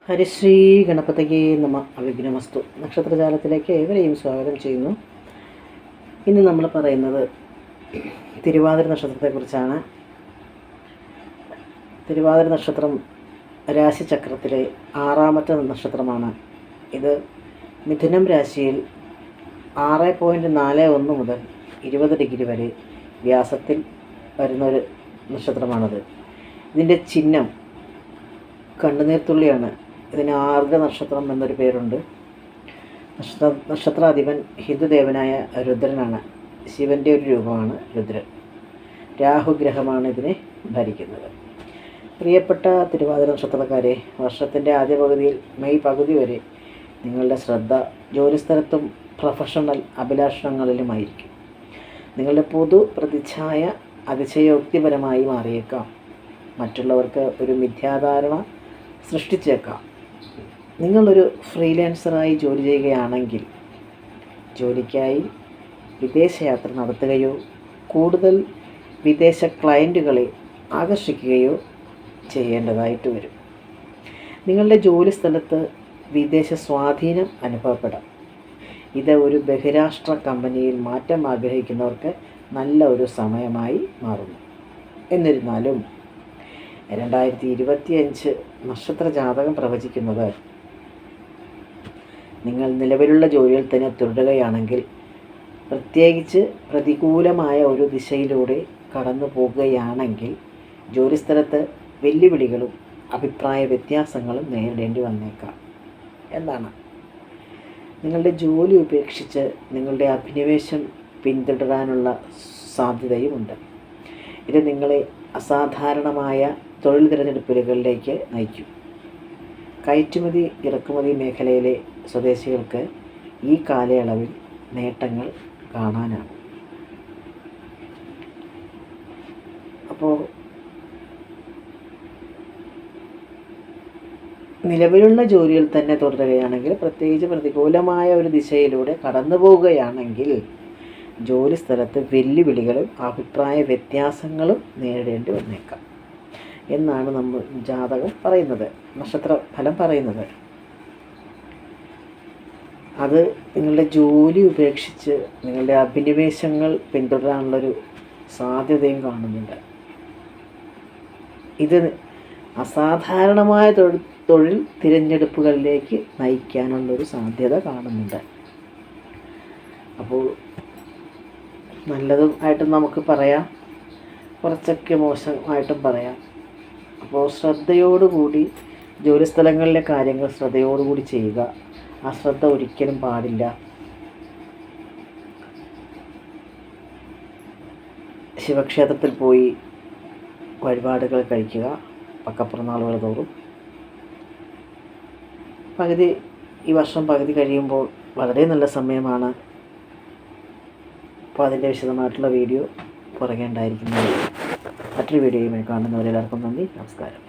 ഹരിശ്രീ ഗണപതയേ നമ. അവിഘ്നമസ്തു. നക്ഷത്രജാലത്തിലേക്ക് ഏവരെയും സ്വാഗതം ചെയ്യുന്നു. ഇന്ന് നമ്മൾ പറയുന്നത് തിരുവാതിര നക്ഷത്രത്തെക്കുറിച്ചാണ്. തിരുവാതിര നക്ഷത്രം രാശിചക്രത്തിലെ 6ാമത്തെ നക്ഷത്രമാണ്. ഇത് മിഥുനം രാശിയിൽ 6.41 മുതൽ 20 ഡിഗ്രി വരെ വ്യാസത്തിൽ വരുന്നൊരു നക്ഷത്രമാണത്. ഇതിൻ്റെ ചിഹ്നം കണ്ണുനീർത്തുള്ളിയാണ്. ഇതിന് ആർദ്ര നക്ഷത്രം എന്നൊരു പേരുണ്ട്. നക്ഷത്രാധിപൻ ഹിന്ദുദേവനായ രുദ്രനാണ്. ശിവൻ്റെ ഒരു രൂപമാണ് രുദ്രൻ. രാഹുഗ്രഹമാണ് ഇതിനെ ഭരിക്കുന്നത്. പ്രിയപ്പെട്ട തിരുവാതിര നക്ഷത്രക്കാരെ, വർഷത്തിൻ്റെ ആദ്യ പകുതിയിൽ മെയ് പകുതി വരെ നിങ്ങളുടെ ശ്രദ്ധ ജോലിസ്ഥലത്തും പ്രൊഫഷണൽ അഭിലാഷങ്ങളിലുമായിരിക്കും. നിങ്ങളുടെ പൊതു പ്രതിച്ഛായ അതിശയോക്തിപരമായി മാറിയേക്കാം. മറ്റുള്ളവർക്ക് ഒരു മിഥ്യാധാരണ സൃഷ്ടിച്ചേക്കാം. നിങ്ങളൊരു ഫ്രീലാൻസറായി ജോലി ചെയ്യുകയാണെങ്കിൽ ജോലിക്കായി വിദേശയാത്ര നടത്തുകയോ കൂടുതൽ വിദേശ ക്ലയൻറ്റുകളെ ആകർഷിക്കുകയോ ചെയ്യേണ്ടതായിട്ട് വരും. നിങ്ങളുടെ ജോലി സ്ഥലത്ത് വിദേശ സ്വാധീനം അനുഭവപ്പെടാം. ഇത് ഒരു ബഹിരാഷ്ട്ര കമ്പനിയിൽ മാറ്റം ആഗ്രഹിക്കുന്നവർക്ക് നല്ല ഒരു സമയമായി മാറുന്നു. എന്നിരുന്നാലും 2025 നക്ഷത്രജാതകം പ്രവചിക്കുന്നത് നിങ്ങൾ നിലവിലുള്ള ജോലിയിൽ തന്നെ തുടരുകയാണെങ്കിൽ, പ്രത്യേകിച്ച് പ്രതികൂലമായ ഒരു ദിശയിലൂടെ കടന്നു പോകുകയാണെങ്കിൽ ജോലിസ്ഥലത്ത് വെല്ലുവിളികളും അഭിപ്രായ വ്യത്യാസങ്ങളും നേരിടേണ്ടി വന്നേക്കാം എന്നാണ്. നിങ്ങളുടെ ജോലി ഉപേക്ഷിച്ച് നിങ്ങളുടെ അഭിനിവേശം പിന്തുടരാനുള്ള സാധ്യതയുമുണ്ട്. ഇത് നിങ്ങളെ അസാധാരണമായ തൊഴിൽ തിരഞ്ഞെടുപ്പുകളിലേക്ക് നയിക്കും. കയറ്റുമതി ഇറക്കുമതി മേഖലയിലെ സ്വദേശികൾക്ക് ഈ കാലയളവിൽ നേട്ടങ്ങൾ കാണാനാണ്. അപ്പോൾ നിലവിലുള്ള ജോലിയിൽ തന്നെ തുടരുകയാണെങ്കിൽ, പ്രത്യേകിച്ച് പ്രതികൂലമായ ഒരു ദിശയിലൂടെ കടന്നു പോവുകയാണെങ്കിൽ ജോലി സ്ഥലത്ത് വെല്ലുവിളികളും അഭിപ്രായ വ്യത്യാസങ്ങളും നേരിടേണ്ടി വന്നേക്കാം എന്നാണ് നമ്മൾ ജാതകം പറയുന്നത്, നക്ഷത്ര ഫലം പറയുന്നത്. അത് നിങ്ങളുടെ ജോലി ഉപേക്ഷിച്ച് നിങ്ങളുടെ അഭിനിവേശങ്ങൾ പിന്തുടരാനുള്ളൊരു സാധ്യതയും കാണുന്നുണ്ട്. ഇത് അസാധാരണമായ തൊഴിൽ തിരഞ്ഞെടുപ്പുകളിലേക്ക് നയിക്കാനുള്ളൊരു സാധ്യത കാണുന്നുണ്ട്. അപ്പോൾ നല്ലതും ആയിട്ടും നമുക്ക് പറയാം, കുറച്ചൊക്കെ മോശമായിട്ടും പറയാം. അപ്പോൾ ശ്രദ്ധയോടുകൂടി ജോലിസ്ഥലങ്ങളിലെ കാര്യങ്ങൾ ശ്രദ്ധയോടുകൂടി ചെയ്യുക. അശ്രദ്ധ ഒരിക്കലും പാടില്ല. ശിവക്ഷേത്രത്തിൽ പോയി വഴിപാടുകൾ കഴിക്കുക പക്കപ്പിറന്നാളുകൾ തോറും. ഈ വർഷം പകുതി കഴിയുമ്പോൾ വളരെ നല്ല സമയമാണ്. അപ്പോൾ അതിൻ്റെ വിശദമായിട്ടുള്ള വീഡിയോ പുറകെ ഉണ്ടായിരിക്കുന്നത്. മറ്റൊരു വീഡിയോയുമായി കാണുന്നവരെല്ലാവർക്കും നന്ദി, നമസ്കാരം.